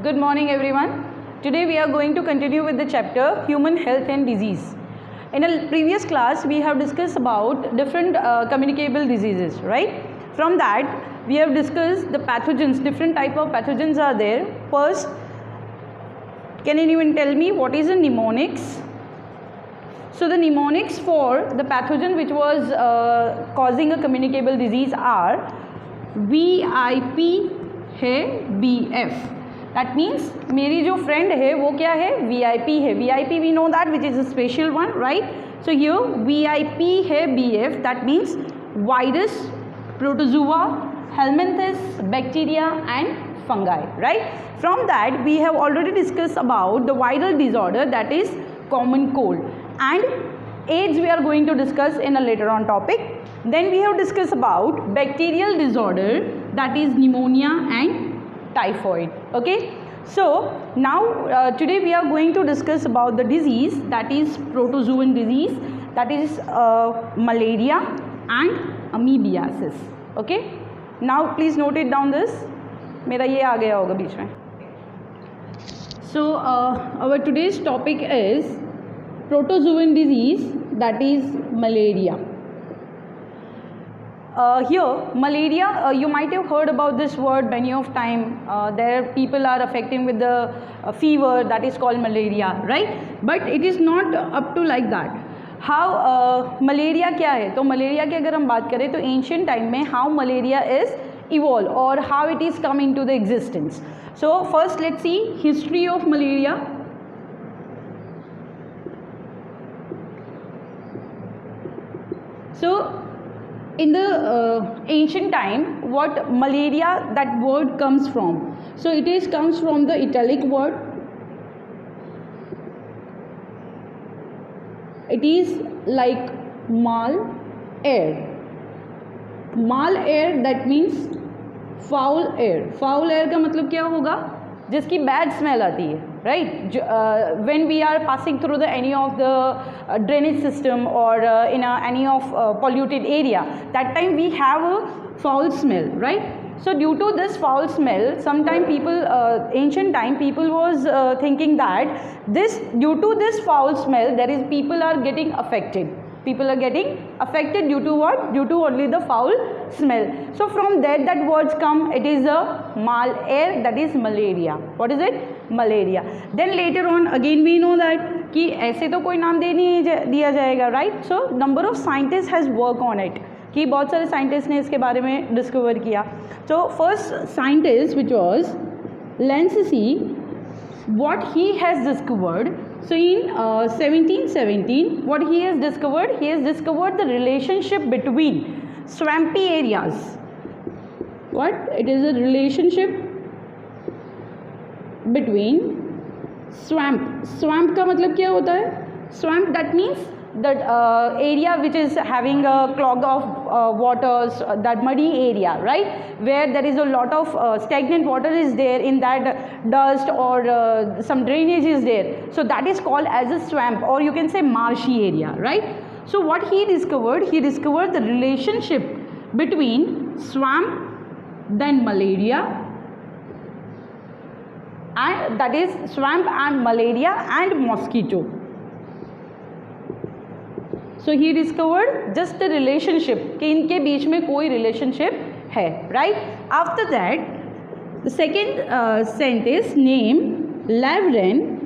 Good morning everyone. Today we are going to continue with the chapter Human Health and Disease. In a previous class we have discussed about different communicable diseases, right? From that we have discussed the pathogens, different type of pathogens are there. First, can anyone tell me what is a mnemonics? So the mnemonics for the pathogen which was causing a communicable disease are VIP है BF. That means मेरी जो friend है वो क्या है VIP है. VIP we know that which is a special one, right? So here VIP है BF. That means virus, protozoa, helminthes, bacteria and fungi, right? From that we have already discussed about the viral disorder, that is common cold, and AIDS we are going to discuss in a later on topic. Then we have discussed about bacterial disorder, that is pneumonia and typhoid. Okay, so now today we are going to discuss about the disease, that is protozoan disease, that is malaria and amoebiasis. Okay, now please note it down this. मेरा ये आ गया होगा बीच में. So our today's topic is protozoan disease, that is malaria. Here malaria, you might have heard about this word many of time. There people are affecting with the fever, that is called malaria, right? But it is not up to like that. How malaria क्या है? तो malaria की अगर हम बात करें तो ancient time में how malaria is evolved or how it is come into the existence. So first let's see history of malaria. So in the ancient time, what malaria, that word comes from? So it is comes from the Italic word. It is like mal air. Mal air, that means foul air. Foul air का मतलब क्या होगा? जिसकी bad smell आती है, right? When we are passing through the any of the drainage system or in any of polluted area, that time we have a foul smell, right? So due to this foul smell, sometime people, ancient time people was thinking that this, due to this foul smell, there is people are getting affected. People are getting affected due to what? Due to only the foul smell. So from there that words come, it is a mal air, that is malaria. What is it? Malaria. Then later on again we know that कि ऐसे तो कोई नाम दे नहीं दिया जाएगा, right? So number of scientists has worked on it. कि बहुत सारे scientists ने इसके बारे में discover किया. So first scientist which was Lenzi, what he has discovered. So in 1717, what he has discovered? He has discovered the relationship between swampy areas. What? It is a relationship between swamp. Swamp का मतलब क्या होता है? Swamp, that means that area which is having a clog of waters, that muddy area, right? Where there is a lot of stagnant water is there in that dust or some drainage is there. So that is called as a swamp, or you can say marshy area, right? So what he discovered the relationship between swamp, then malaria, and that is swamp and malaria and mosquito. So he discovered just the relationship कि इनके बीच में कोई relationship है, right? After that, the second scientist named Lavren,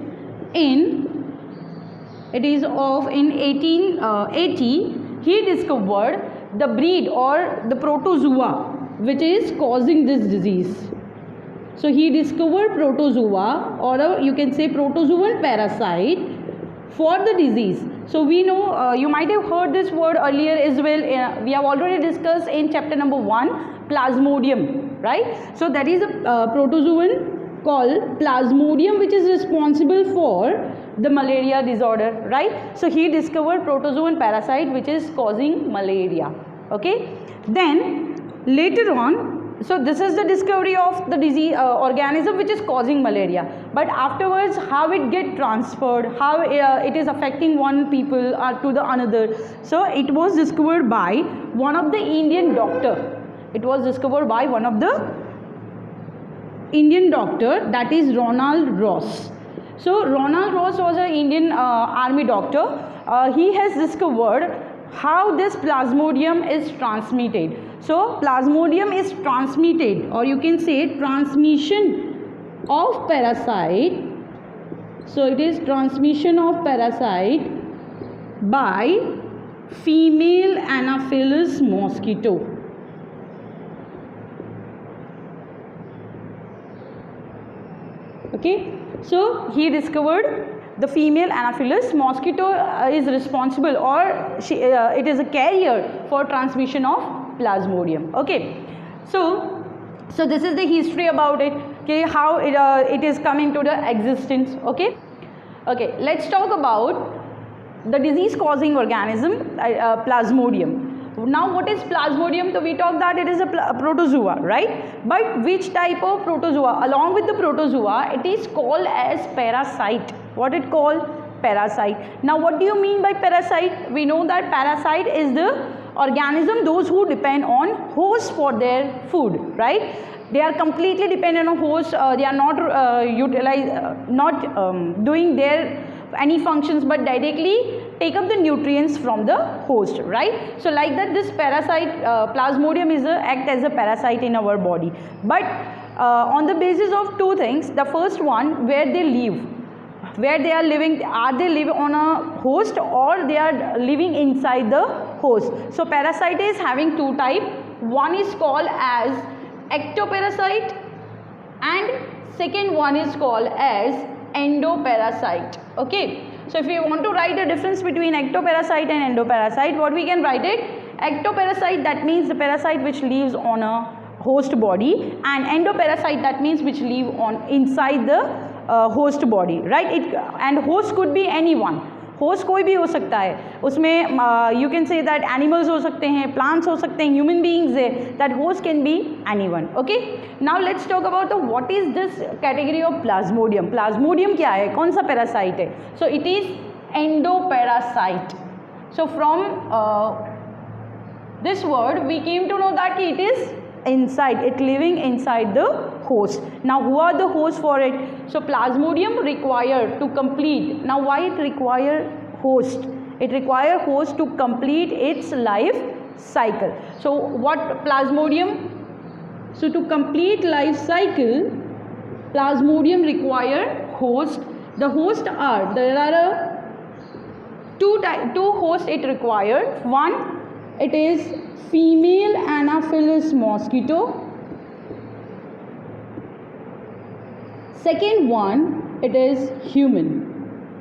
it is of in 1880, he discovered the breed or the protozoa which is causing this disease. So he discovered protozoa, or you can say protozoan parasite for the disease. So we know, you might have heard this word earlier as well. We have already discussed in chapter number 1, plasmodium, right? So that is a protozoan called plasmodium which is responsible for the malaria disorder, right? So he discovered protozoan parasite which is causing malaria. Okay, then later on, so this is the discovery of the disease organism which is causing malaria, but afterwards how it get transferred, how it is affecting one people to the another. So it was discovered by one of the Indian doctor. It was discovered by one of the Indian doctor, that is Ronald Ross. So Ronald Ross was an Indian army doctor. He has discovered how this plasmodium is transmitted. So plasmodium is transmitted, or you can say transmission of parasite. So it is transmission of parasite by female Anopheles mosquito. Okay, so he discovered the female Anopheles mosquito is responsible, or it is a carrier for transmission of plasmodium. Okay, so this is the history about it. Okay, how it is coming to the existence. Okay, let's talk about the disease causing organism, plasmodium. Now what is plasmodium? So we talk that it is a protozoa, right? But which type of protozoa? Along with the protozoa, it is called as parasite. What it called? Parasite. Now what do you mean by parasite? We know that parasite is the organism, those who depend on host for their food, right? They are completely dependent on host. They are not doing their any functions, but directly take up the nutrients from the host, right? So like that, this parasite plasmodium is act as a parasite in our body, but on the basis of two things. The first one, where they live, where they are living, are they live on a host or they are living inside the host. So parasite is having two types. One is called as ectoparasite and second one is called as endoparasite. Okay, so if we want to write the difference between ectoparasite and endoparasite, what we can write it? Ectoparasite, that means the parasite which lives on a host body, and endoparasite, that means which live on inside the host body, right? And host could be anyone. Host कोई भी हो सकता है उसमें. You can say that animals हो सकते हैं, plants हो सकते हैं, ह्यूमन बीइंग्स है. That host can be anyone. Okay, now let's talk about the what is this category of Plasmodium. Plasmodium क्या है, कौन सा पैरासाइट है? So it is endoparasite. So from this word we came to know that it is inside, it living inside the host. Now who are the hosts for it? So plasmodium required to complete. Now why it require host? It require host to complete its life cycle. So what plasmodium? So to complete life cycle, plasmodium require host. The host are, there are two hosts it required. One, it is female Anopheles mosquito. Second one, it is human.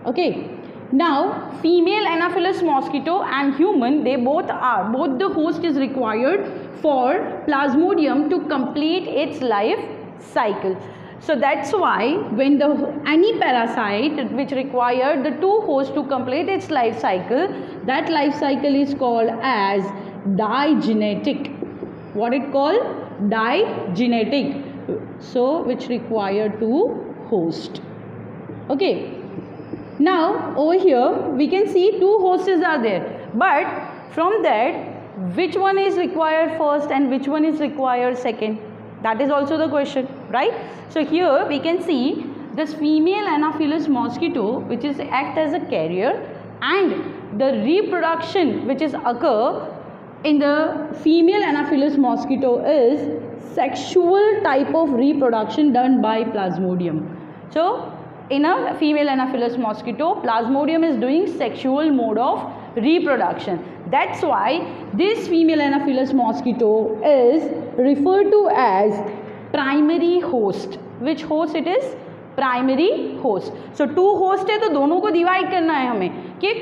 Okay, now female Anopheles mosquito and human, they both the host is required for plasmodium to complete its life cycle. So that's why when any parasite which require the two hosts to complete its life cycle, that life cycle is called as digenetic. What it called? Digenetic. So which require two hosts. Okay, now over here we can see two hosts are there, but from that which one is required first and which one is required second? That is also the question, right? So here we can see this female Anopheles mosquito which is act as a carrier, and the reproduction which is occur in the female Anopheles mosquito is sexual type of reproduction done by plasmodium. So in a female Anopheles mosquito, plasmodium is doing sexual mode of reproduction. That's why this female Anopheles mosquito is referred to as primary host. Which host it is? Primary host. So two host है तो दोनों को divide करना है हमें कि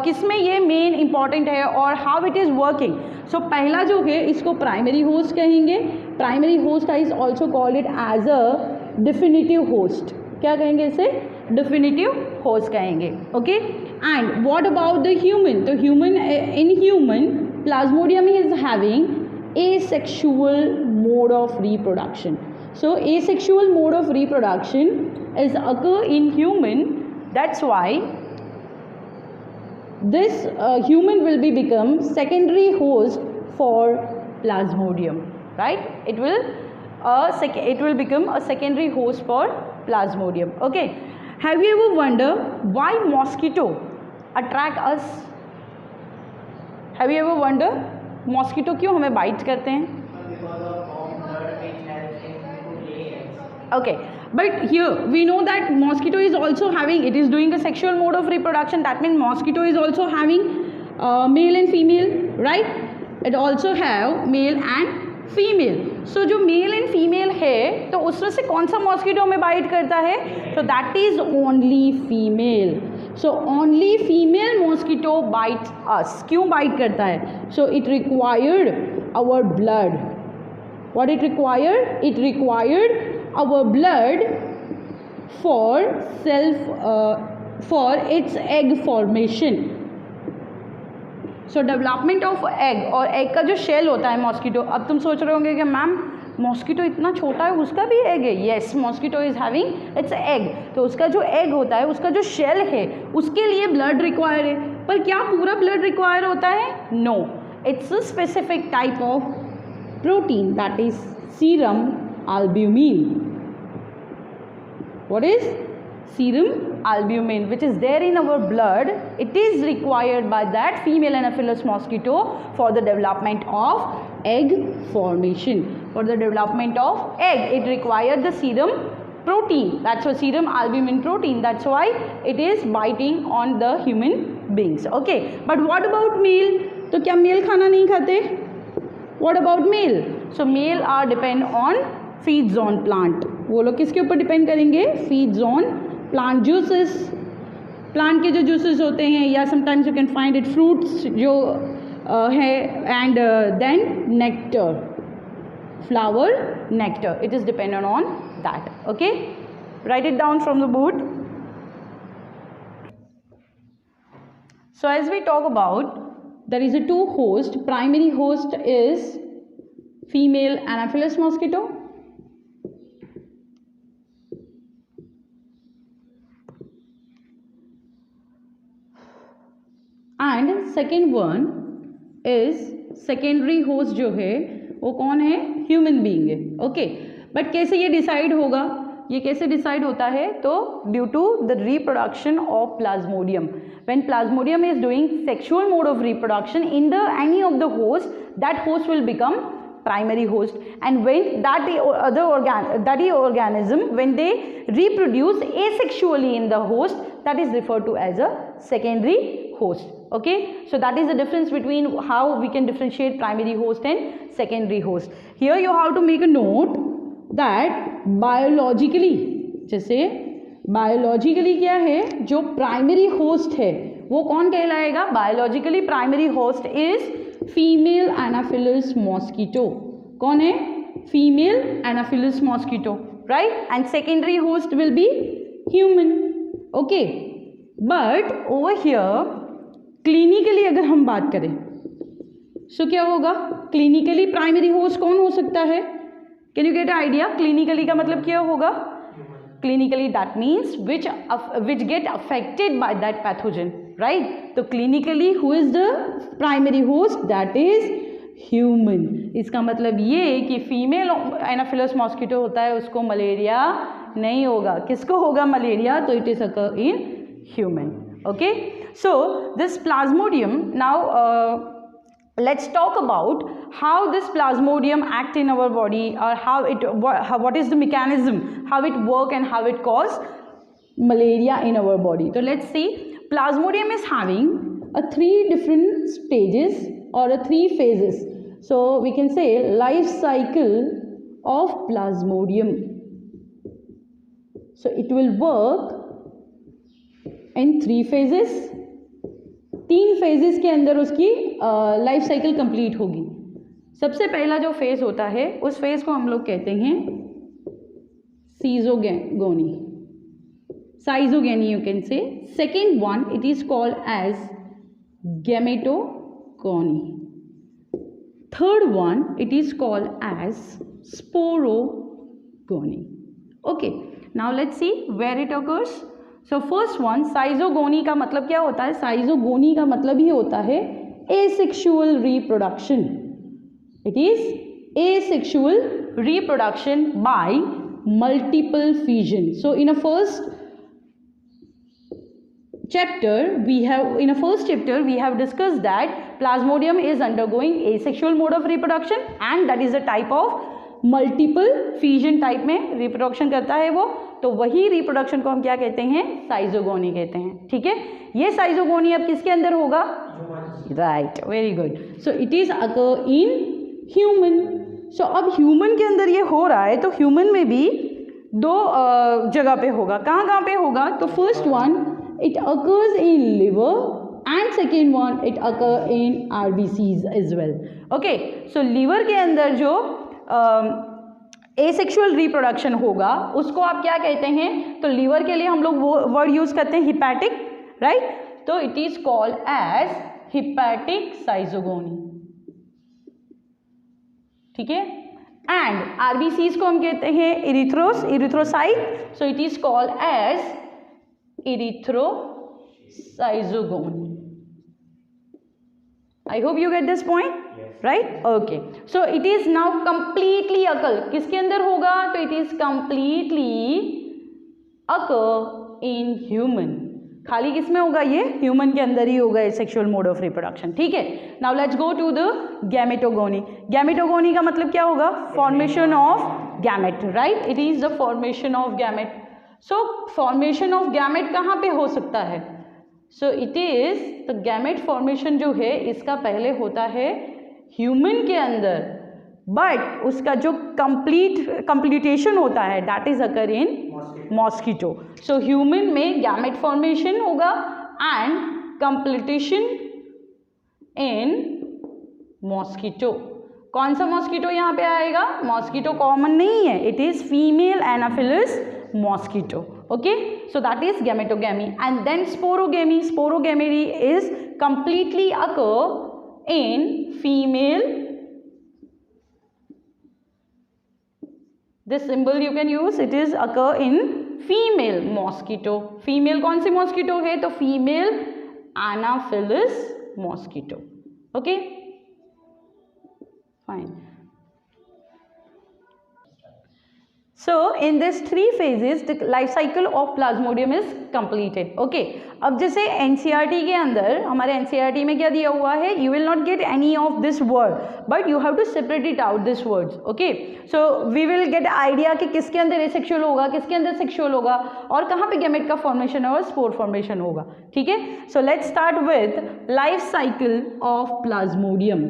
किस में ये मेन इंपॉर्टेंट है और how it is working. So पहला जो है इसको प्राइमरी होस्ट कहेंगे. Primary host is also called it as a definitive host. क्या कहेंगे इसे? डिफिनिटिव होस्ट कहेंगे. Okay, and what about the human? तो human, in human plasmodium is having asexual mode of reproduction. So asexual mode of reproduction is occur in human. That's why this human will become secondary host for plasmodium, right? It will it will become a secondary host for Plasmodium. Okay, have you ever wondered why mosquito attract us? Have you ever wondered mosquito क्यों हमें bite करते हैं? Okay, but here we know that mosquito is also having, it is doing a sexual mode of reproduction. That means mosquito is also having male and female, right? It also have male and female. So जो male and female है तो उसमें से कौन सा mosquito हमें bite करता है? तो that is only female. So only female mosquito bites us. क्यों बाइट करता है? So it required our blood. What it required? It required our blood for its egg formation. So development of egg, और egg का जो shell होता है mosquito. अब तुम सोच रहे होंगे कि मैम मॉस्किटो इतना छोटा है उसका भी एग है. Yes, mosquito is having its egg. तो उसका जो एग होता है, उसका जो शेल है, उसके लिए ब्लड रिक्वायर है. पर क्या पूरा ब्लड रिक्वायर होता है? No, it's a specific type of protein, that is serum albumin. What is serum albumin, which is there in our blood. It is required by that female Anopheles mosquito for the development of egg formation. For the development of egg, it required the serum protein. That's why serum albumin protein. That's why it is biting on the human beings. Okay, but what about male? तो क्या mail खाना नहीं खाते? What about male? So male are depend on feeds on plant. वो लोग किसके ऊपर depend करेंगे? feeds on plant juices. Plant के जो जूसेस होते हैं, या sometimes you can find it fruits जो है, and then nectar, flower nectar. It is dependent on that. Okay, write it down from the board. So as we talk about, there is a two host. Primary host is female Anopheles mosquito, and second one is secondary host. जो है वो कौन है? Human being है. Okay, but कैसे ये decide होगा? ये कैसे डिसाइड होता है? तो due to the reproduction of Plasmodium. When Plasmodium is doing sexual mode of reproduction in the any of the host, that host will become primary host, and when that organism, when they reproduce asexually in the host, that is referred to as a secondary host. Okay, so that is the difference between how we can differentiate primary host and secondary host. Here you have to make a note that biologically, जैसे biologically क्या है, जो primary host है वो कौन कहलाएगा? biologically primary host is female Anopheles mosquito. कौन है? Female Anopheles mosquito, right? And secondary host will be human. Okay, but over here clinically अगर हम बात करें, सो क्या होगा? क्लिनिकली प्राइमरी होस्ट कौन हो सकता है? Can you get idea? Clinically का मतलब क्या होगा? Clinically that means which get affected by that pathogen, right? तो clinically who is the primary host? That is human. इसका मतलब ये कि फीमेल एनाफिलस मॉस्किटो होता है, उसको मलेरिया नहीं होगा. किसको होगा मलेरिया? तो it is occur in human. Okay, so this Plasmodium, now let's talk about how this plasmodium act in our body, or what is the mechanism, how it work and how it cause malaria in our body. So let's see. Plasmodium is having a 3 different stages or a 3 phases. So we can say life cycle of Plasmodium. So it will work in 3 phases. 3 phases के अंदर उसकी life cycle complete होगी. सबसे पहला जो phase होता है उस फेज को हम लोग कहते हैं सीजोगोनी, साइजोगेनी you can say. Second one, it is called as gametogony. Third one, it is called as sporogony. Okay, now let's see where it occurs. So first one, साइजोगोनी का मतलब क्या होता है? साइजोगोनी का मतलब ही होता है asexual reproduction. It is asexual reproduction by multiple fission. So in a first chapter we have discussed that plasmodium is undergoing asexual mode of reproduction and that is a type of multiple fusion type में reproduction करता है वो, तो वही reproduction को हम क्या कहते हैं, साइजोगोनी कहते हैं. ठीक है, ये साइजोगोनी अब किसके अंदर होगा, right, very good. So it is occur in human. So अब ह्यूमन के अंदर ये हो रहा है, तो ह्यूमन में भी दो जगह पे होगा. कहाँ कहाँ पे होगा, तो first one it occurs in liver and second one it occur in RBCs as well. Okay, so liver के अंदर जो एसेक्सुअल रिप्रोडक्शन होगा उसको आप क्या कहते हैं, तो लीवर के लिए हम लोग वो वर्ड यूज करते हैं हिपैटिक, राइट. तो it is called as hepatic schizogony. ठीक है, एंड आरबीसीज को हम कहते हैं erythrocyte. So it is called as erythrocytic schizogony. I hope you get this point, yes. Right? Okay. So it is now completely occur. किसके अंदर होगा, तो it is completely occur in human. खाली किसमें होगा, ये ह्यूमन के अंदर ही होगा सेक्सुअल मोड ऑफ रिप्रोडक्शन. ठीक है, now let's go to the gametogony. Gametogony का मतलब क्या होगा, formation of gamete, right. It is the formation of gamete. So formation of gamete कहाँ पे हो सकता है, so it is the gamete formation जो है इसका पहले होता है ह्यूमन के अंदर, बट उसका जो कंप्लीटेशन होता है that is occur in mosquito. So human में गैमेट फॉर्मेशन होगा एंड कंप्लीटेशन इन मॉस्किटो. कौन सा मॉस्किटो यहाँ पे आएगा, मॉस्किटो कॉमन नहीं है, it is female Anopheles mosquito. Okay, so that is gametogamy. And then sporogamy. Sporogamy is completely occur in female. This symbol you can use, it is occur in female mosquito. Female कौन सी mosquito है, तो female anaphyllus mosquito. Okay, fine. So in this 3 phases the life cycle of plasmodium is completed. Okay, अब जैसे NCERT के अंदर, हमारे NCERT में क्या दिया हुआ है, you will not get any of this word but you have to separate it out this words. Okay, so we will get idea कि किसके अंदर asexual होगा, किसके अंदर sexual होगा और कहाँ पे गैमेट का फॉर्मेशन और स्पोर फॉर्मेशन होगा. ठीक है, so let's start with life cycle of plasmodium.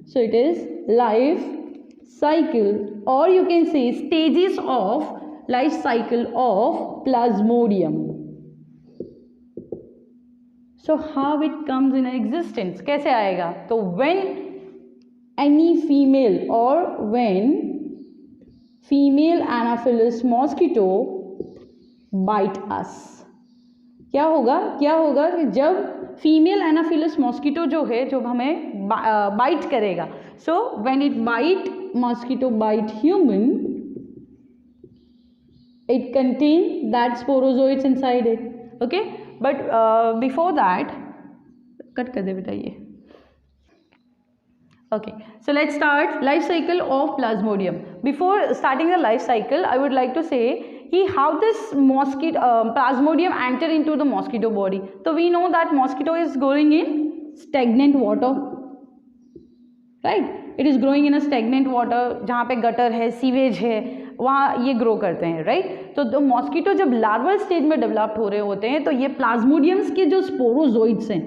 So it is life cycle, or you can say stages of life cycle of plasmodium. So how it comes in existence, कैसे आएगा, तो when any female or when female anaphyllus mosquito bite us, क्या होगा कि जब female Anopheles mosquito जो है, जो हमें बाइट करेगा, so when it bite mosquito bite human, it contain that sporozoids inside it. Okay, but before that, cut कर दे बेटा ये. Okay, so let's start life cycle of plasmodium. Before starting the life cycle, I would like to say how this plasmodium enter into the mosquito body. So we know that mosquito is growing in stagnant water, right? It is growing in a stagnant water, जहाँ पे gutter है, sewage है, वहाँ ये grow करते हैं, right. तो mosquito जब लार्वल स्टेज में डेवलप हो रहे होते हैं तो ये प्लाज्मोडियम्स के जो स्पोरोजोइड्स हैं,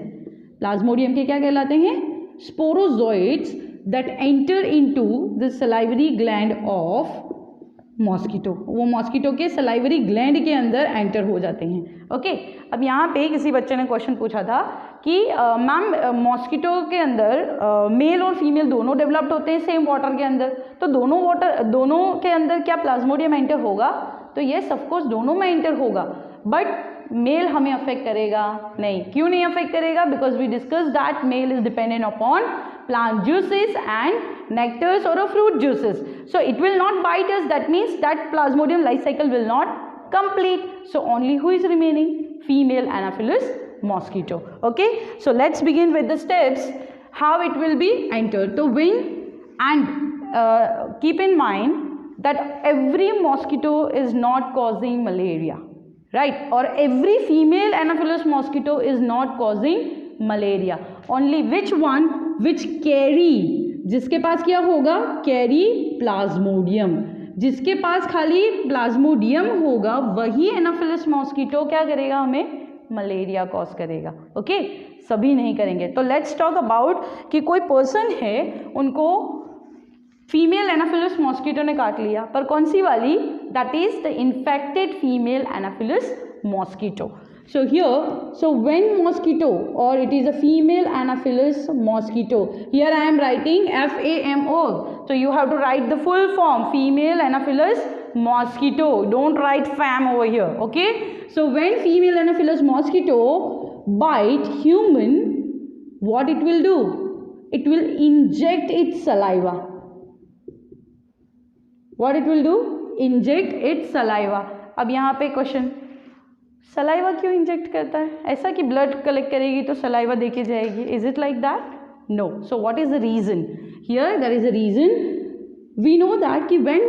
प्लाज्मोडियम के क्या कहलाते हैं, sporozoites that enter into the salivary gland of mosquito. वो मॉस्किटो के सलाइवरी ग्लैंड के अंदर एंटर हो जाते हैं. ओके, अब यहाँ पे किसी बच्चे ने क्वेश्चन पूछा था कि मैम मॉस्किटो के अंदर मेल और फीमेल दोनों डेवलप्ड होते हैं सेम वाटर के अंदर, तो दोनों के अंदर क्या प्लाज्मोडियम एंटर होगा, तो येस ऑफ कोर्स दोनों में एंटर होगा, बट मेल हमें अफेक्ट करेगा नहीं. क्यों नहीं अफेक्ट करेगा, because we discuss that male is dependent upon plant juices and nectars or fruit juices, so it will not bite us. That means that plasmodium life cycle will not complete. So only who is remaining, female anaphyllus mosquito. Okay, so let's begin with the steps how it will be entered. So when and keep in mind that every mosquito is not causing malaria, right? Or every female Anopheles mosquito is not causing malaria. Only which one? Which carry, जिसके पास क्या होगा? Carry plasmodium. जिसके पास खाली Plasmodium होगा वही Anopheles mosquito क्या करेगा? हमें मलेरिया कॉज करेगा. ओके, सभी नहीं करेंगे. तो लेट्स टॉक अबाउट कि कोई पर्सन है, उनको फीमेल एनाफिलिस मॉस्किटो ने काट लिया, पर कौन सी वाली? That is the infected female Anopheles mosquito. So here, so when mosquito, or it is a female Anopheles mosquito, here I am writing FAMO. So you have to write the full form, female Anopheles mosquito. Don't write fam over here, okay? So when female Anopheles mosquito bite human, what it will do? It will inject its saliva. What it will do? Inject its saliva. अब यहाँ पे question, saliva क्यों inject करता है? ऐसा कि blood collect करेगी तो सलाइवा देके जाएगी? Is it like that? No. So what is the reason here? There is a reason. We know that कि when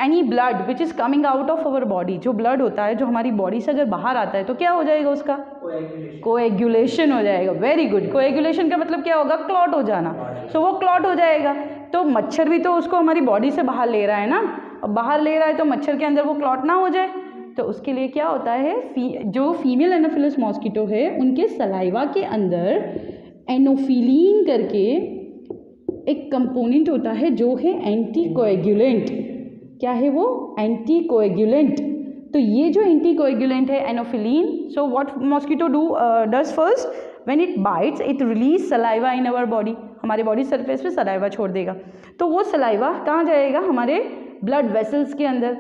any blood which is coming out of our body, जो blood होता है जो हमारी बॉडी से अगर बाहर आता है तो क्या हो जाएगा? उसका कोएगुलेशन हो जाएगा. Very good. कोएगुलेशन का मतलब क्या होगा? क्लॉट हो जाना. सो वो क्लॉट हो जाएगा. तो मच्छर भी तो उसको हमारी बॉडी से बाहर ले रहा है ना. अब बाहर ले रहा है तो मच्छर के अंदर वो क्लॉट ना हो जाए. तो उसके लिए क्या होता है? जो फीमेल एनाफिलिस मॉस्किटो है उनके सलाइवा के अंदर एनोफिलीन करके एक कंपोनेंट होता है जो है एंटीकोएगुलेंट. क्या है वो? एंटीकोएगुलेंट. तो ये जो एंटीकोएगुलेंट है anopheline, so what mosquito does first, when it bites it release saliva in our body. हमारे बॉडी सरफेस पे सलाइवा छोड़ देगा. तो वो सलाइवा कहाँ जाएगा? हमारे ब्लड वेसल्स के अंदर.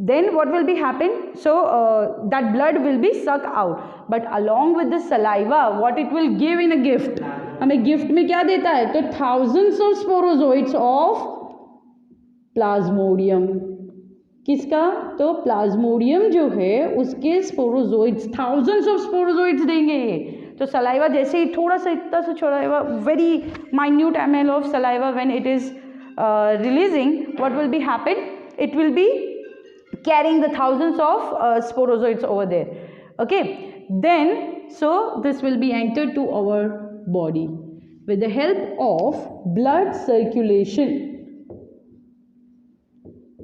Then what will be happen? So that blood will be sucked out. But along with the saliva, what it will give in a gift? हमें गिफ्ट में क्या देता है? तो thousands of sporozoids of plasmodium. किसका? तो प्लाज्मोडियम जो है उसके स्पोरोजोइड्स, thousands of sporozoids देंगे ये. तो सलाइवा जैसे ही थोड़ा सा इतना सा छोड़ा, very minute ml of saliva when it is releasing, what will be happen? It will be carrying the thousands of sporozoids over there. Okay, then so this will be entered to our body with the help of blood circulation.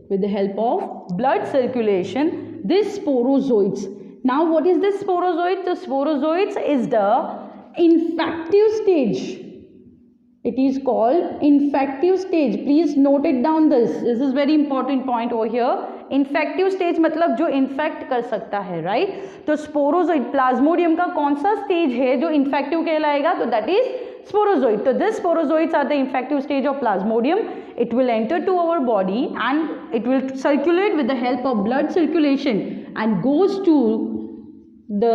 With the help of blood circulation, this sporozoids. Now what is this sporozoid? The sporozoids is the infective stage. It is called infective stage. Please note it down. This is very important point over here. Infective stage मतलब जो infect कर सकता है, right? तो sporozoite, Plasmodium का कौन सा stage है जो इन्फेक्टिव कहलाएगा? तो दैट इज स्पोरोजोइड. तो this sporozoites are the infective stage of Plasmodium. It will enter to our body and it will circulate with the help of blood circulation and goes to the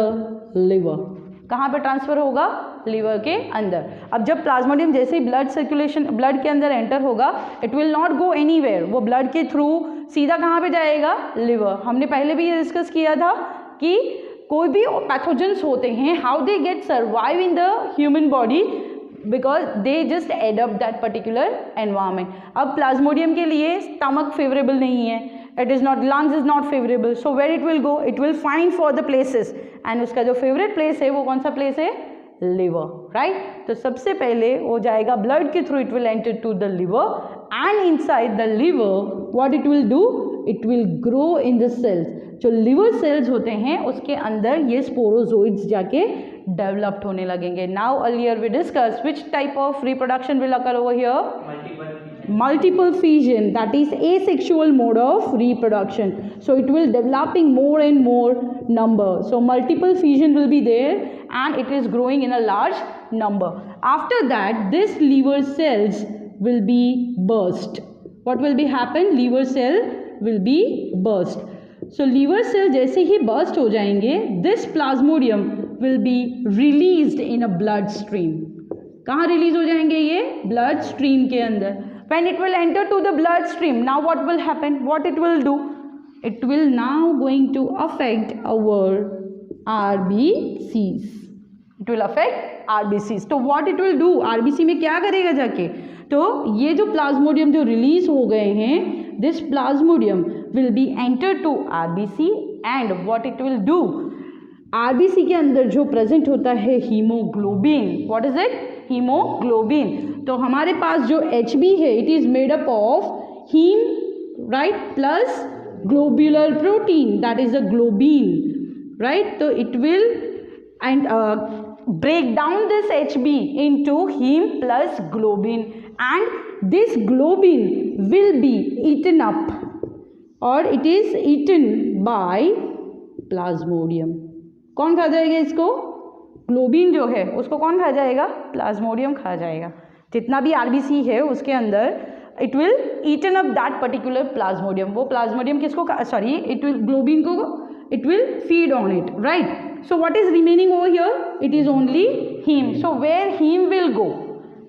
liver. कहाँ पे transfer होगा? Liver के अंदर. अब जब Plasmodium जैसे ही blood circulation, blood के अंदर एंटर होगा, it will not go anywhere. वो ब्लड के थ्रू सीधा कहाँ पे जाएगा? लिवर. हमने पहले भी ये डिस्कस किया था कि कोई भी पैथोजेंस होते हैं, how they get survive in the human body, because they just adapt that particular environment. अब प्लाज्मोडियम के लिए स्टमक फेवरेबल नहीं है, it is not, lungs is not favourable, so where it will go? It will find for the places, and उसका जो favourite place है वो कौन सा प्लेस है? Liver, right? तो सबसे पहले वो जाएगा ब्लड के through, it will enter to the liver, and inside the liver what it will do? It will grow in the cells. जो लिवर सेल्स होते हैं उसके अंदर ये स्पोरोजोइड्स जाके डेवलप्ड होने लगेंगे. Now earlier we discuss which type of reproduction will occur over here? Multiple fission, that is asexual mode of reproduction. So it will developing more and more number. So multiple fission will be there and it is growing in a large number. After that, this liver cells will be burst. What will be happen? Liver cell will be burst. So liver cell जैसे ही burst हो जाएंगे, this plasmodium will be released in a blood stream. कहाँ release हो जाएंगे ये? Blood stream के अंदर. When it will enter to the blood stream, now what will happen? What it will do? It will now going to affect our RBCs. It will affect RBCs. तो what it will do, RBC में क्या करेगा जाके, तो ये जो Plasmodium जो release हो गए हैं, this plasmodium will be entered to RBC and what it will do, RBC के अंदर जो प्रेजेंट होता है haemoglobin, what is it, haemoglobin. तो हमारे पास जो HB है it is made up of haem, right, plus globular protein that is a globin, right. तो it will end break down this HB into heme plus globin and this globin will be eaten up or it is eaten by plasmodium. कौन खा जाएगा इसको, globin जो है उसको कौन खा जाएगा, प्लाज्मोडियम खा जाएगा. जितना भी RBC है उसके अंदर it will eaten up that particular Plasmodium. वो प्लाज्मोडियम किसको, सॉरी, इट विल ग्लोबिन को it will feed on it, right. So what is remaining over here, it is only heme. So where heme will go,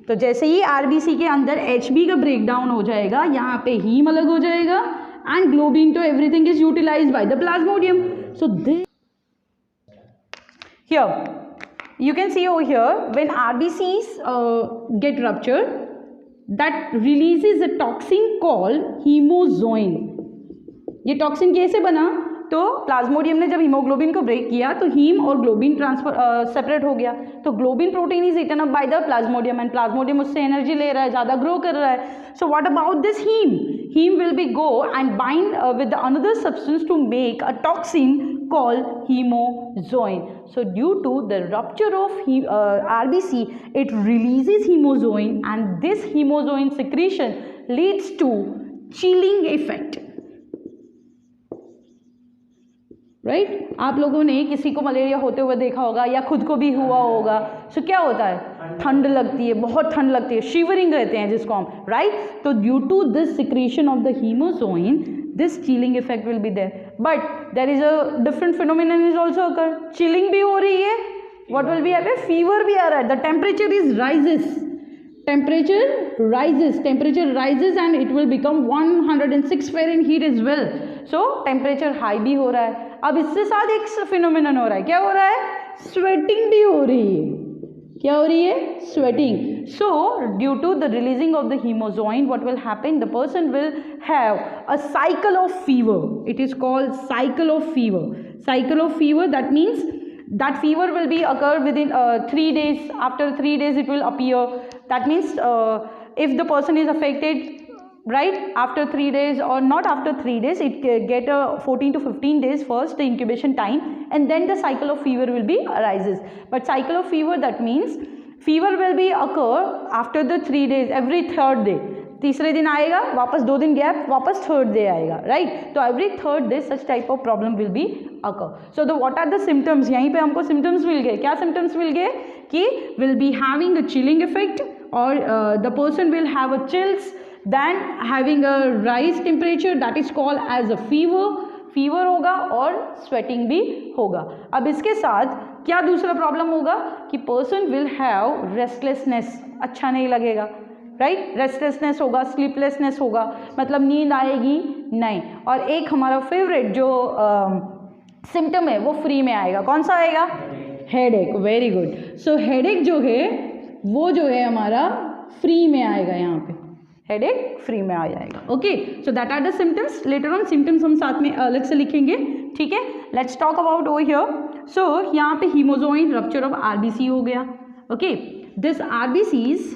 तो जैसे ही RBC के अंदर HB का breakdown हो जाएगा, यहाँ पे हीम अलग हो जाएगा and globin to everything is utilized by the plasmodium. So this here you can see over here when RBCs get ruptured, that releases a toxin called hemozoin. ये टॉक्सिन कैसे बना, तो प्लाज्मोडियम ने जब हीमोग्लोबिन को ब्रेक किया तो haem और ग्लोबिन ट्रांसफर सेपरेट हो गया. तो globin protein is eaten up by the Plasmodium and Plasmodium उससे एनर्जी ले रहा है, ज़्यादा ग्रो कर रहा है. So what about this heme, heme will be go and bind with another substance to make a toxin called hemozoin. So due to the rupture of RBC, it releases hemozoin and this hemozoin secretion leads to chilling effect. Right आप लोगों ने किसी को malaria होते हुए देखा होगा या खुद को भी हुआ होगा. सो क्या होता है, ठंड लगती है, बहुत ठंड लगती है, शिवरिंग रहते हैं जिसको हम, राइट. तो due to this secretion of the hemozoin this chilling effect will be there, but there is a different phenomenon is also occur. Chilling भी हो रही है, what will be happen, fever भी आ रहा है, the temperature is rises, temperature rises and it will become 106 Fahrenheit as well. So temperature high भी हो रहा है. अब इससे साथ एक फिनोमिनन हो रहा है, क्या हो रहा है, स्वेटिंग भी हो रही है. क्या हो रही है, sweating. So due to the releasing of the hemozoin, what will happen, the person will have a cycle of fever. It is called cycle of fever. Cycle of fever, that means that fever will be occur within 3 days. After 3 days it will appear. That means if the person is affected, right, after 3 days or not after 3 days, it get a 14 to 15 days first the incubation time and then the cycle of fever will be arises. But cycle of fever, that means fever will be occur after the 3 days, every 3rd day. तीसरे दिन आएगा, वापस 2 दिन gap, वापस 3rd day आएगा, right. तो every 3rd day such type of problem will be occur. So the what are the symptoms, यहीं पे हमको सिम्टम्स मिल गए. क्या सिम्टम्स मिल गए, कि will be having a chilling effect और the person will have a chills, then having a rise temperature that is called as a fever होगा और स्वेटिंग भी होगा. अब इसके साथ क्या दूसरा प्रॉब्लम होगा, कि पर्सन विल हैव रेस्टलेसनेस, अच्छा नहीं लगेगा, राइट. रेस्टलेसनेस होगा, स्लीपलेसनेस होगा, मतलब नींद आएगी नहीं. और एक हमारा फेवरेट जो सिम्टम है वो फ्री में आएगा, कौन सा आएगा, headache. Very good. So headache जो है वो जो है हमारा फ्री में आएगा, यहाँ पे हेडेक फ्री में आ जाएगा. Okay, so that are the symptoms. Later on symptoms हम साथ में अलग से लिखेंगे, ठीक है. Let's talk about over here. So यहाँ पे हीमोजोइन रप्चर ऑफ RBC हो गया. Okay, this RBCs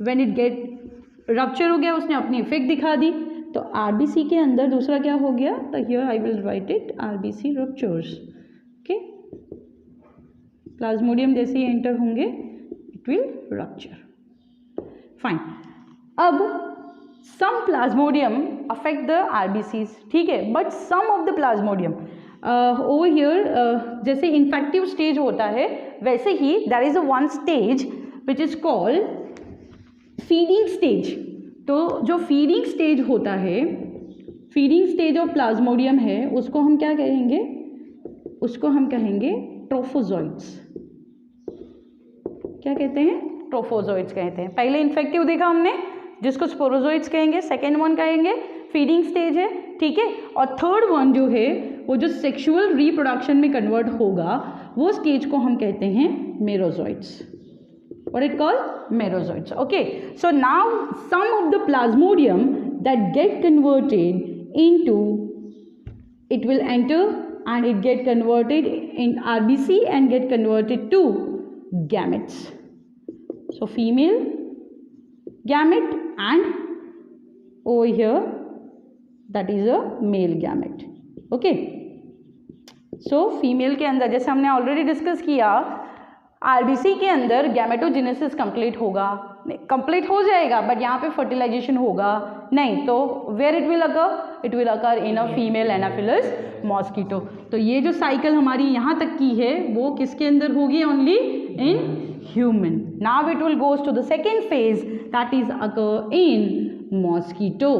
when it get rupture हो गया, उसने अपनी इफेक्ट दिखा दी. तो RBC के अंदर दूसरा क्या हो गया, तो here I will write it, RBC ruptures. Okay, plasmodium जैसे ही एंटर होंगे इट विल रप्चर. फाइन. अब some plasmodium affect the RBCs, ठीक है, but some of the plasmodium over here जैसे इन्फेक्टिव स्टेज होता है वैसे ही there is a one stage which is called feeding stage. तो जो फीडिंग स्टेज होता है, फीडिंग स्टेज ऑफ प्लाज्मोडियम है, उसको हम क्या कहेंगे, उसको हम कहेंगे ट्रोफोजोइड्स. क्या कहते हैं, ट्रोफोजोइड्स कहते हैं. पहले इन्फेक्टिव देखा हमने जिसको स्पोरोजोइड्स कहेंगे, सेकेंड वन कहेंगे फीडिंग स्टेज है, ठीक है. और थर्ड वन जो है वो जो सेक्सुअल रिप्रोडक्शन में कन्वर्ट होगा वो स्टेज को हम कहते हैं मेरोजोइड्स. what it called? Merozoites. Okay, so now some of the plasmodium that get converted into, it will enter and it get converted in RBC and get converted to gametes. So female gamete and over here that is a male gamete. Okay, so female के अंदर जैसे हमने already discuss किया, RBC के अंदर gametogenesis complete होगा, complete हो जाएगा, बट यहाँ पे फर्टिलाइजेशन होगा नहीं, तो where it will occur? It will occur in a female Anopheles mosquito. तो ये जो साइकिल हमारी यहाँ तक की है वो किसके अंदर होगी? Only in human. Now it will goes to the second phase that is occur in mosquito.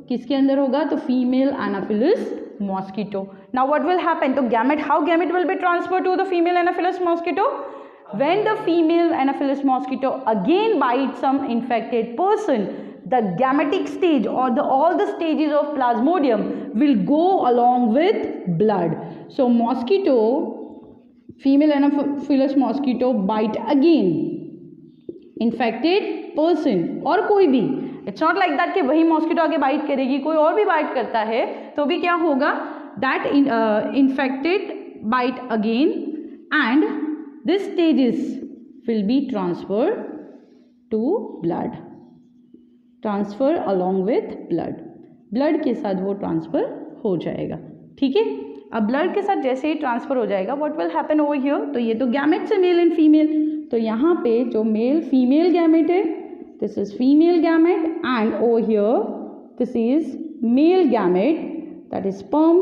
किसके अंदर होगा? तो female Anopheles mosquito. Now what will happen? So gamete, how gamete will be transferred to the female Anopheles mosquito? When the female Anopheles mosquito again bites some infected person, the gametic stage or all the stages of plasmodium will go along with blood. So mosquito, female Anopheles mosquito bite again infected person और कोई भी, it's not like that कि वही mosquito आगे bite करेगी, कोई और भी बाइट करता है तो भी क्या होगा? That infected bite again and this stages will be transfer to blood, transfer along with blood, blood के साथ वो ट्रांसफर हो जाएगा. ठीक है, अब ब्लड के साथ जैसे ही ट्रांसफर हो जाएगा what will happen over here? तो ये तो गैमेट से मेल एंड फीमेल, तो यहाँ पे जो मेल फीमेल गैमेट है, this is female gamete, and over here this is male gamete, that is sperm.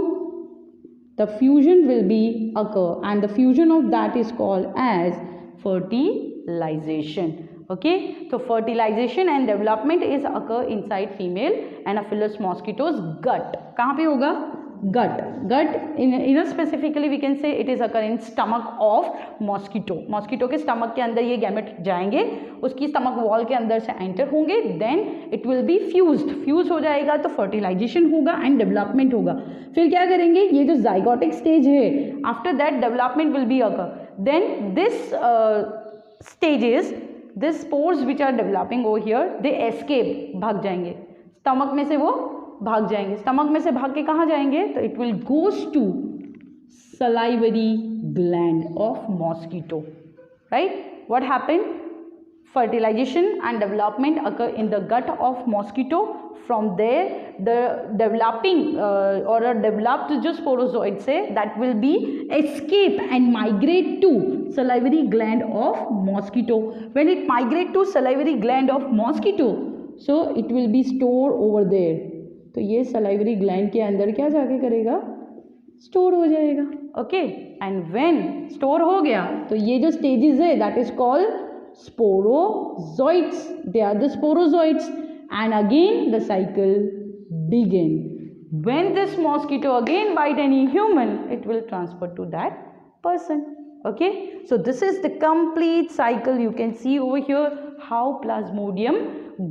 The fusion will be occur and the fusion of that is called as fertilization. Okay, so fertilization and development is occur inside female Anopheles mosquitoes gut. कहाँ पे होगा? gut. Gut in specifically we can say it is occur in stomach of mosquito. mosquito के stomach के अंदर ये gamete जाएंगे, उसकी stomach wall के अंदर से enter होंगे, then it will be fused. fuse हो जाएगा तो fertilization होगा and development होगा. फिर क्या करेंगे? ये जो zygotic stage है, after that development will be occur. Then this stages, this spores which are developing over here, they escape, भाग जाएंगे stomach में से, वो भाग जाएंगे. स्टमक में से भाग के कहाँ जाएंगे? तो it will goes to salivary gland of mosquito. Right? What happened? Fertilization and development occur in the gut of mosquito. From there the developing or a developed जो sporozoid से that will be escape and migrate to salivary gland of mosquito. When it migrate to salivary gland of mosquito, so it will be stored over there. तो ये salivary gland के अंदर क्या जाके करेगा? Store हो जाएगा. ओके, एंड व्हेन स्टोर हो गया तो ये जो स्टेजेस है that is called sporozoites. They are the sporozoites and again the cycle begin. When this mosquito again bite any human, it will transfer to that person. Okay, so this is the complete cycle. You can see over here how plasmodium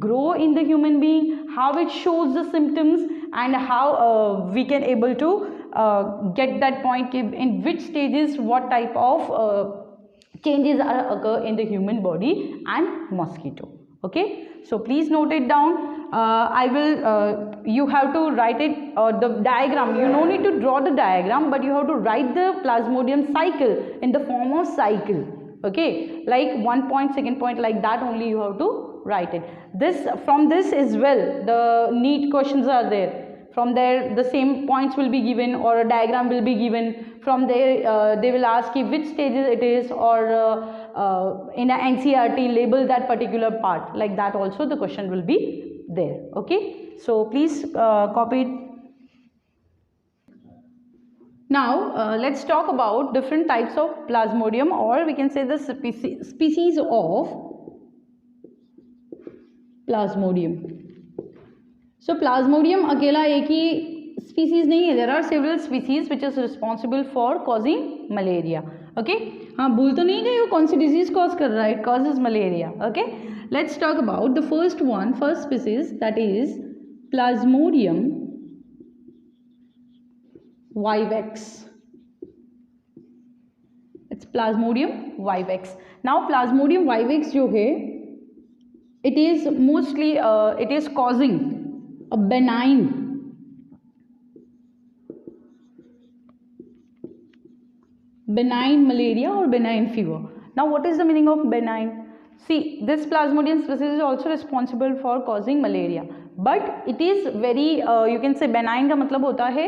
grow in the human being, how it shows the symptoms, and how we can able to get that point in which stages what type of changes are occur in the human body and mosquito. Okay, so please note it down. I will you have to write it the diagram. You no need to draw the diagram, but you have to write the plasmodium cycle in the form of cycle. Okay, like 1 point, 2nd point, like that only you have to write it. This from this as well the neat questions are there. From there the same points will be given or a diagram will be given. From there they will ask you which stages it is, or in a NCERT label that particular part, like that also the question will be there. Okay, so please copy it. Now let's talk about different types of plasmodium, or we can say the species of plasmodium. So plasmodium अकेला एक ही species नहीं है. There are several species which is responsible for causing malaria. Okay, हाँ भूल तो नहीं गए वो कौन सी disease cause कर रहा है? It causes malaria. Okay, let's talk about the first one, first species, that is Plasmodium vivax. It's Plasmodium vivax. Now Plasmodium vivax जो है it is mostly it is causing a benign malaria or benign fever. Now what is the meaning of benign? See, this plasmodium species is also responsible for causing malaria, but it is very you can say benign का मतलब होता है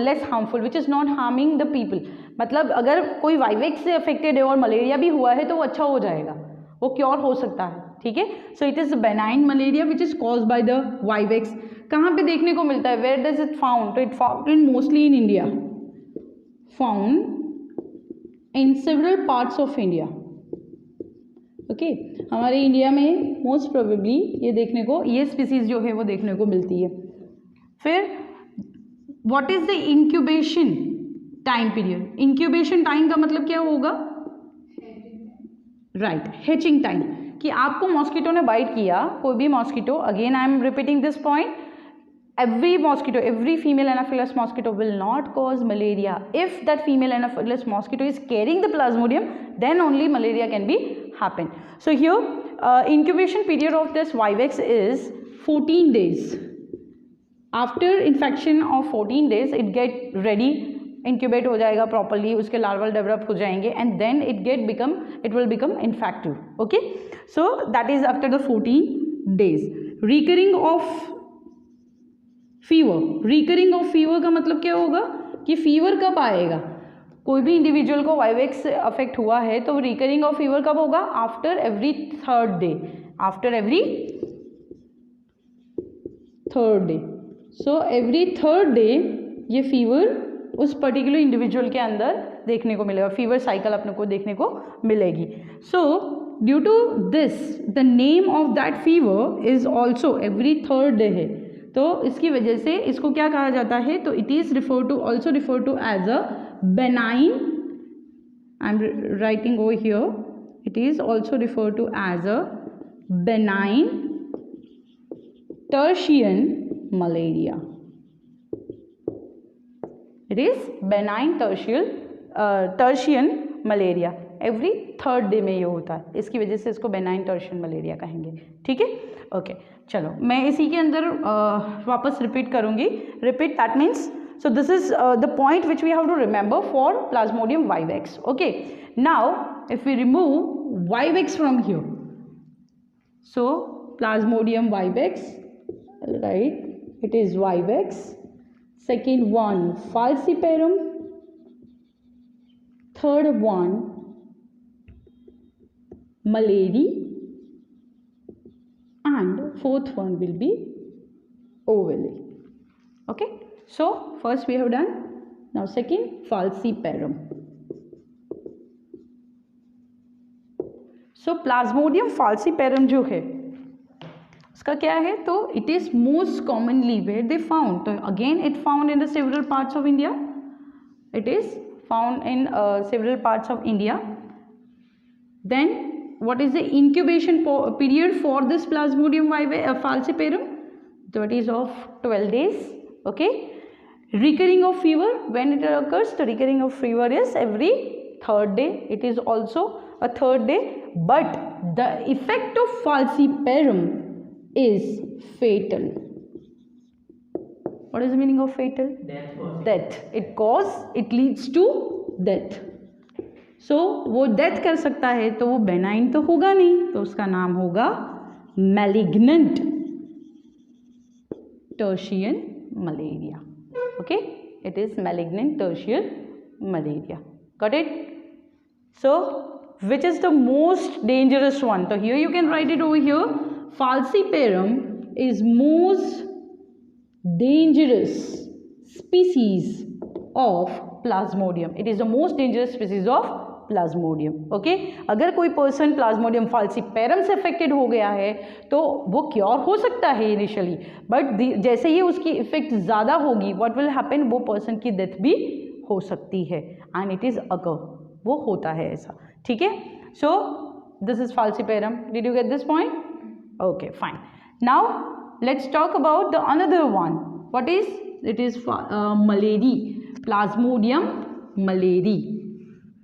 less harmful, which is not harming the people. मतलब अगर कोई vivax से affected है और मलेरिया भी हुआ है तो वो अच्छा हो जाएगा, वो क्योर हो सकता है, ठीक है. So it is benign malaria which is caused by the vivax. कहाँ पे देखने को मिलता है? Where does it found? तो it found in mostly in India, found in several parts of India. Okay, हमारे इंडिया में मोस्ट प्रोबेबली ये देखने को, ये स्पीसीज जो है वो देखने को मिलती है. फिर what is the incubation time period? Incubation time का मतलब क्या होगा? Right, hatching time. कि आपको मॉस्किटो ने बाइट किया, कोई भी mosquito, again I am repeating this point, every mosquito, every female anopheles mosquito will not cause malaria. If that female anopheles mosquito is carrying the plasmodium, then only malaria can be happen. So here incubation period of this vivex is 14 days. After infection of 14 days it get ready, incubate हो जाएगा properly, उसके larval develop हो जाएंगे and then it will become infective. Okay, so that is after the 14 days. Recurring of fever, recurring of fever का मतलब क्या होगा कि फीवर कब आएगा? कोई भी इंडिविजुअल को वाइवेक्स अफेक्ट हुआ है तो रिकरिंग ऑफ फीवर कब होगा? After every third day, after every third day. So every third day ये फीवर उस पर्टिकुलर इंडिविजुअल के अंदर देखने को मिलेगा, फीवर साइकिल अपने को देखने को मिलेगी. So due to this the name of that fever is also every third day है, तो इसकी वजह से इसको क्या कहा जाता है? तो it is also refer to as a benign, I am writing over here, it is also refer to as a benign tertian malaria. It is benign tertian malaria. Every third day में ये होता है, इसकी वजह से इसको benign tertian malaria कहेंगे, ठीक है. ओके, चलो मैं इसी के अंदर वापस रिपीट करूंगी. Repeat that means, so this is the point which we have to remember for Plasmodium vivax. Okay, now if we remove vivax from here, so Plasmodium vivax, right, it is vivax. Second one falciparum, third one malaria, and fourth one will be ovale. Okay, so first we have done, now second falciparum. So plasmodium falciparum जो है उसका क्या है? तो it is most commonly where they found, तो again it found in the several parts of India, it is found in several parts of India. Then what is the incubation period for this plasmodium falciparum? So it is of 12 days. Okay, recurring of fever, when it occurs, the recurring of fever is every third day. It is also a third day, but the effect of falciparum is fatal. What is the meaning of fatal? Death. It leads to death. सो वो death कर सकता है, तो वो benign तो होगा नहीं, तो उसका नाम होगा malignant tertian malaria. Okay, it is malignant tertian malaria. Got it? So which is the most dangerous one? तो here you can write it over here. falciparum is most dangerous species of plasmodium. It is the most dangerous species of Plasmodium. Okay, अगर कोई person Plasmodium falciparum से affected हो गया है तो वो cure हो सकता है इनिशियली, बट जैसे ही उसकी इफेक्ट ज़्यादा होगी, व्हाट विल हैपन, वो पर्सन की डेथ भी हो सकती है. एंड इट इज़ अकर, वो होता है ऐसा, ठीक है. सो this is falciparum. Did you get this point? Okay, fine. Now let's talk about the another one. What is it? Is malariae, Plasmodium malariae.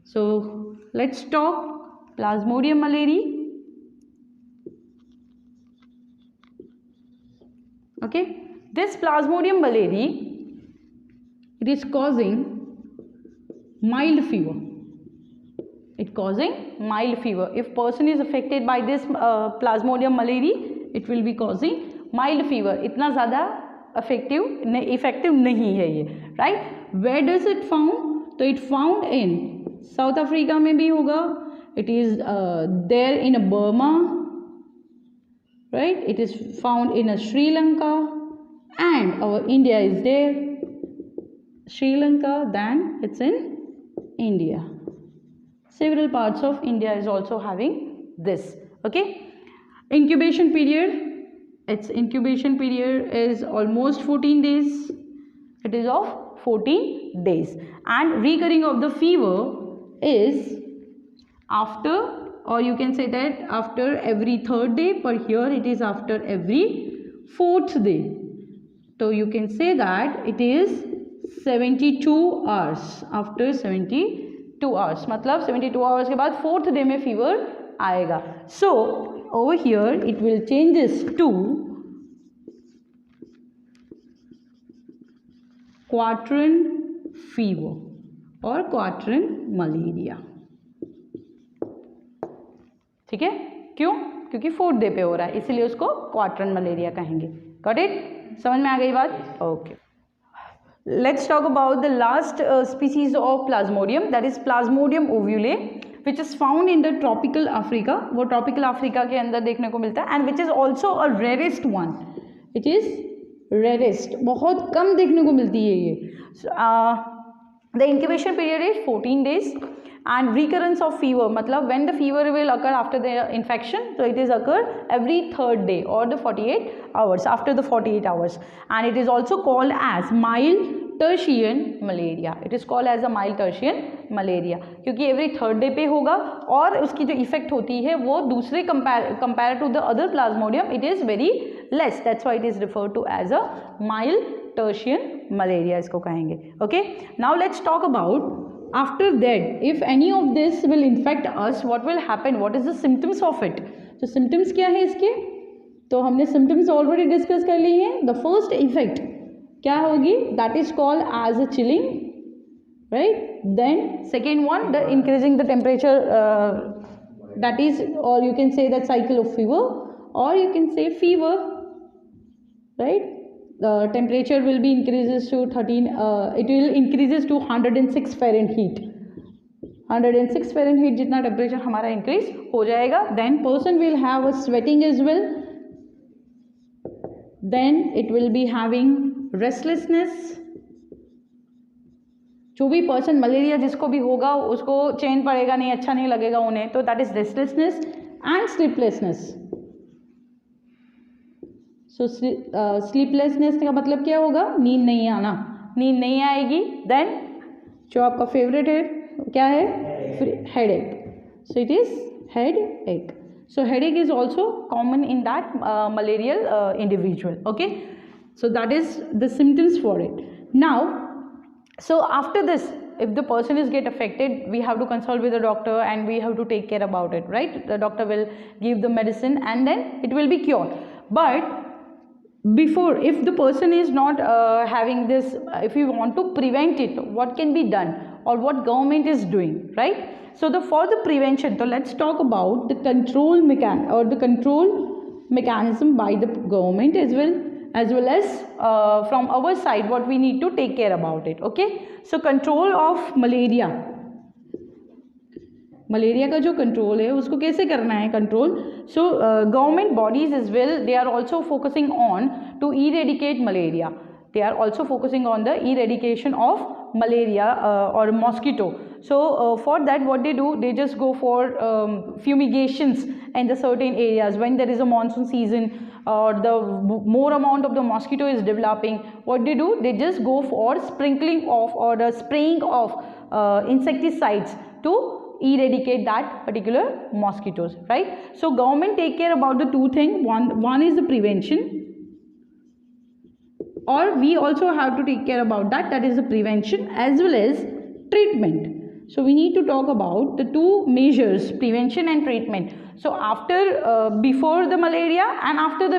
So let's talk Plasmodium malaria. Okay, this Plasmodium malaria, it is causing mild fever. It causing mild fever. If person is affected by this Plasmodium malaria, it will be causing mild fever. इतना ज़्यादा effective नहीं है ये, right? Where does it found? तो it found in South Africa में भी होगा. It is there in Burma, right? It is found in Sri Lanka, and our India is there. Sri Lanka, then it's in India. Several parts of India is also having this. Okay, incubation period. Its incubation period is almost 14 days. It is of 14 days, and recurring of the fever is after, or you can say that after every 3rd day, but here it is after every 4th day. So you can say that it is 72 hours. After 72 hours, मतलब 72 hours के बाद 4th day में fever आएगा. So over here it will changes to quatrain fever or quatrain malaria. ठीक है, क्यों? क्योंकि 4th day पे हो रहा है, इसीलिए उसको क्वार्टरन मलेरिया कहेंगे. Got it? समझ में आ गई बात? Okay, let's talk about the last species of plasmodium, that is plasmodium ovale, which is found in the tropical Africa. वो ट्रॉपिकल अफ्रीका के अंदर देखने को मिलता है, and which is also a rarest one. It is rarest, बहुत कम देखने को मिलती है ये. The incubation period is 14 days. And recurrence of fever, मतलब when the fever will occur after the infection, so it is occur every 3rd day or the 48 hours, after the 48 hours, and it is also called as mild tertian malaria. It is called as a mild tertian malaria क्योंकि every 3rd day पे होगा, और उसकी जो effect होती है वो दूसरे compared to the other plasmodium it is very less. That's why it is referred to as a mild tertian malaria, इसको कहेंगे. Okay, now let's talk about after that, if any of this will infect us, what will happen? What is the symptoms of it? तो symptoms क्या है इसके? तो हमने symptoms already discuss कर ली हैं. The first effect क्या होगी? That is called as a chilling, right? Then second one, the increasing the temperature, that is, or you can say that cycle of fever, or you can say fever, right? The temperature will be increases to 13, it will increases to 106 Fahrenheit. 106 Fahrenheit जितना temperature हमारा increase हो जाएगा. Then person will have a sweating as well. Then it will be having restlessness. जो भी person malaria जिसको भी होगा उसको चैन पड़ेगा नहीं, अच्छा नहीं लगेगा उन्हें, तो that is restlessness and sleeplessness. So sleeplessness का मतलब क्या होगा? नींद नहीं आना, नींद नहीं आएगी. देन जो आपका फेवरेट है क्या है? हेड एक. सो इट इज हेड एक. सो हेड एक is also common in that malarial individual. Okay, so that is the symptoms for it. Now so after this, if the person is get affected, we have to consult with the doctor and we have to take care about it, right? The doctor will give the medicine and then it will be cured. But before, if the person is not having this, if we want to prevent it, what can be done or what government is doing, right? So for the prevention, so let's talk about the control mechanism by the government as well as from our side, what we need to take care about it. Okay, so control of malaria. Malaria का जो control है उसको कैसे करना है control? So government bodies is well, they are also focusing on to eradicate malaria. They are also focusing on the eradication of malaria और mosquito. So for that what they do, they just go for fumigations in the certain areas when there is a monsoon season or the more amount of the mosquito is developing. What they do, they just go for sprinkling of or the spraying of insecticides to eradicate that particular mosquitoes, right? So government take care about the two things. One is the prevention, or we also have to take care about that is the prevention as well as treatment. So we need to talk about the two measures, prevention and treatment. So after, before the malaria and after the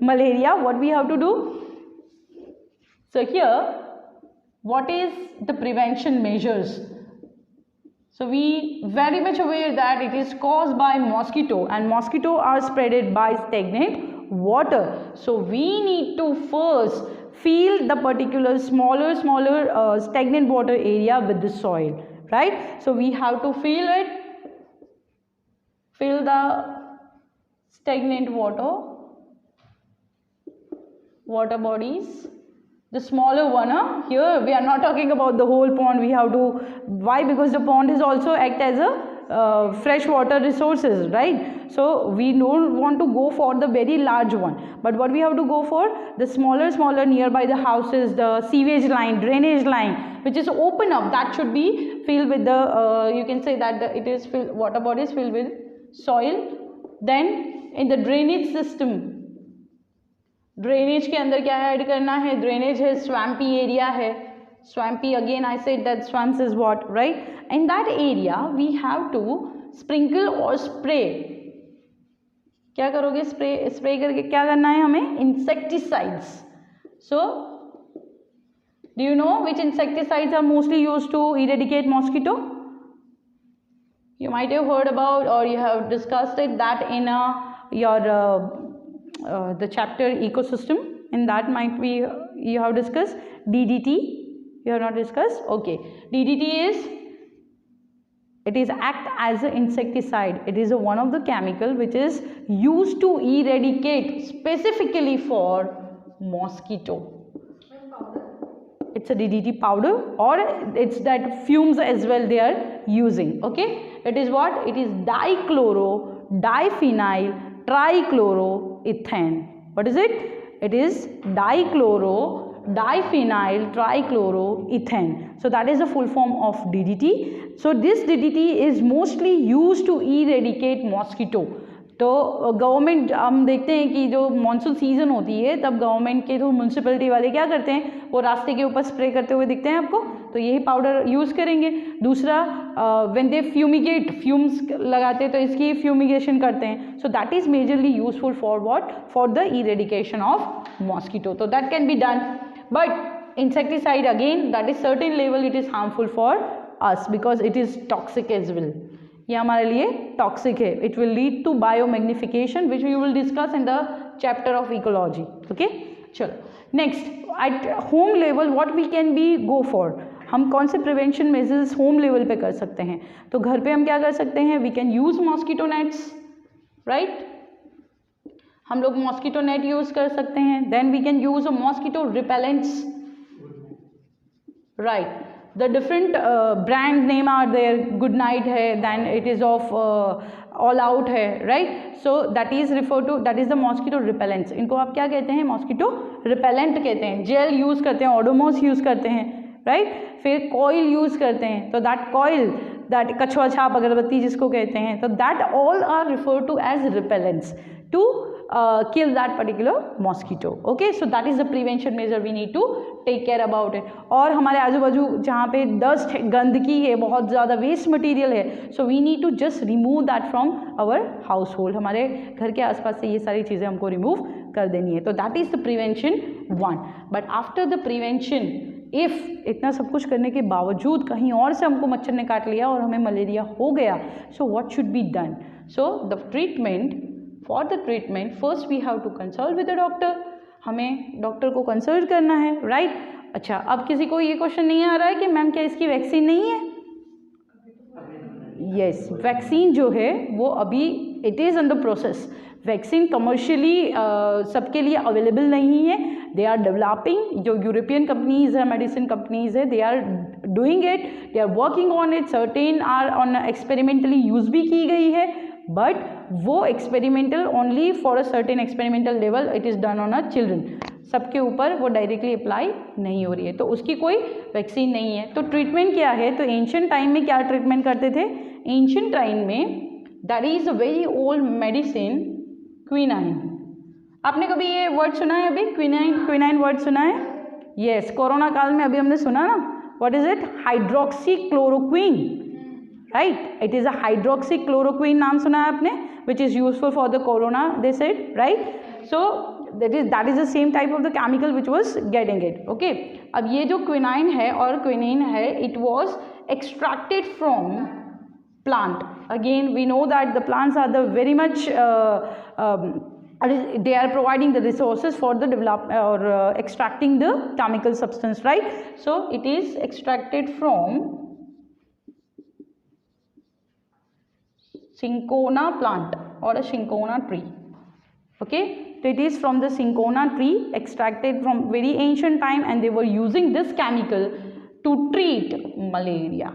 malaria, what we have to do? So here, what is the prevention measures? So we very much aware that it is caused by mosquito, and mosquito are spreaded by stagnant water. So we need to first fill the particular smaller stagnant water area with the soil, right? So we have to fill the stagnant water bodies, the smaller one. Here we are not talking about the whole pond. We have to, why? Because the pond is also act as a fresh water resources, right? So we don't want to go for the very large one, but what we have to go for, the smaller nearby the houses, the sewage line, drainage line, which is open up, that should be filled with the you can say that it is filled, water bodies filled with soil. Then in the drainage system, drainage के अंदर क्या add करना है? Drainage है, swampy area है, swampy, again I said that swamps is what, right? In that area we have to sprinkle और spray. क्या करोगे? स्प्रे करके क्या करना है हमें? Insecticides. So do you know which insecticides are mostly used to eradicate mosquito? You might have heard about, or you have discussed it, that in the chapter ecosystem, in that might be you have discussed DDT. You have not discussed? Okay. DDT it is act as an insecticide. It is one of the chemical which is used to eradicate specifically for mosquito. It's a DDT powder, or it's that fumes as well they are using. Okay, it is what? It is dichloro diphenyl trichloroethane. What is it? It is dichloro diphenyl trichloroethane. So that is the full form of DDT. So this DDT is mostly used to eradicate mosquito. तो government, हम देखते हैं कि जो monsoon season होती है तब government के जो म्यूनसिपैलिटी वाले क्या करते हैं, वो रास्ते के ऊपर स्प्रे करते हुए दिखते हैं आपको, तो यही पाउडर यूज़ करेंगे. दूसरा, व्हेन दे फ्यूमिगेट, फ्यूम्स लगाते हैं तो इसकी फ्यूमिगेशन करते हैं. So that is majorly useful for what? For the eradication of mosquito. तो that can be done, but insecticide again that is certain level it is harmful for us because it is toxic as well. ये हमारे लिए toxic है. It will lead to biomagnification which we will discuss in the chapter of ecology. Okay, चलो next, at home level what we can be go for. हम कौन से prevention measures home level पे कर सकते हैं? तो घर पे हम क्या कर सकते हैं? We can use mosquito nets, right? हम लोग मॉस्किटो नेट यूज कर सकते हैं. Then we can use a mosquito repellents, right? The different brand name are there. Good night है, then it is of all out है, right? So that is referred to, that is the mosquito repellents. इनको आप क्या कहते हैं? Mosquito repellent कहते हैं. Gel use करते हैं, ओडोमोस यूज़ करते हैं, राइट? फिर कॉइल यूज़ करते हैं, तो दैट कॉइल, दैट कछुआ छाप अगरबत्ती जिसको कहते हैं, तो that all are referred to as repellents to kill that particular mosquito. Okay, so that is the prevention measure we need to take care about it. और हमारे आजू बाजू जहाँ पे डस्ट है, गंदगी है, बहुत ज़्यादा वेस्ट मटेरियल है, so we need to just remove that from our household. हमारे घर के आसपास से ये सारी चीज़ें हमको रिमूव कर देनी है. तो that is the prevention one. But after the prevention, if इतना सब कुछ करने के बावजूद कहीं और से हमको मच्छर ने काट लिया और हमें मलेरिया हो गया, so what should be done? So the treatment, for the treatment first we have to consult with the doctor. हमें डॉक्टर को कंसल्ट करना है, राइट? अच्छा, अब किसी को ये क्वेश्चन नहीं आ रहा है कि मैम क्या इसकी वैक्सीन नहीं है? यस, वैक्सीन जो है वो अभी it is under process. Vaccine commercially सबके लिए अवेलेबल नहीं है. They are developing. जो यूरोपियन कंपनीज है, मेडिसिन कंपनीज है, they are doing it, they are working on it. Certain are on experimentally use भी की गई है, बट वो experimental only for a certain experimental level. It is done on a children. सबके ऊपर वो डायरेक्टली अप्लाई नहीं हो रही है, तो उसकी कोई वैक्सीन नहीं है. तो ट्रीटमेंट क्या है? तो एंशिएंट टाइम में क्या ट्रीटमेंट करते थे? एंशिएंट टाइम में that is a very old medicine, quinine. आपने कभी ये वर्ड सुना है? अभी क्विनाइन वर्ड सुना है? यस, कोरोना काल में अभी हमने सुना ना, what is it? Hydroxychloroquine, right? It is a hydroxychloroquine, naam suna hai aapne, which is useful for the corona, they said, right? So that is the same type of the chemical which was getting it. Okay, अब ये जो quinine है और quinine है, it was extracted from plant. Again, we know that the plants are the very much they are providing the resources for the develop or extracting the chemical substance, right? So it is extracted from cinchona plant or a cinchona tree. Okay, so it is from the cinchona tree, extracted from very ancient time, and they were using this chemical to treat malaria.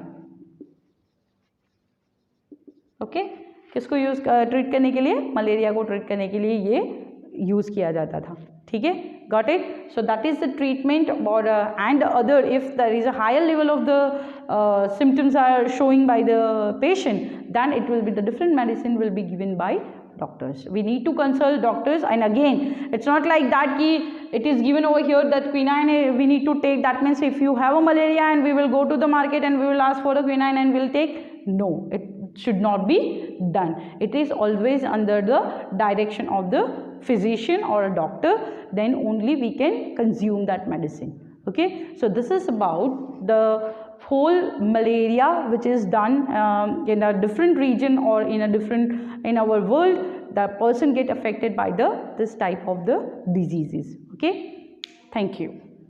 Okay, किसको use treat करने के लिए? Malaria को treat करने के लिए ये use किया जाता था. ठीक है, got it? So that is the treatment. Or and other, if there is a higher level of the symptoms are showing by the patient, then it will be the different medicine will be given by doctors. We need to consult doctors. And again, it's not like that ki it is given over here that quinine we need to take. That means if you have a malaria and we will go to the market and we will ask for a quinine and we'll take. No, it should not be done. It is always under the direction of the physician or a doctor, then only we can consume that medicine. Okay, so this is about the whole malaria which is done in a different region or in a different in our world. The person get affected by this type of the diseases. Okay, thank you.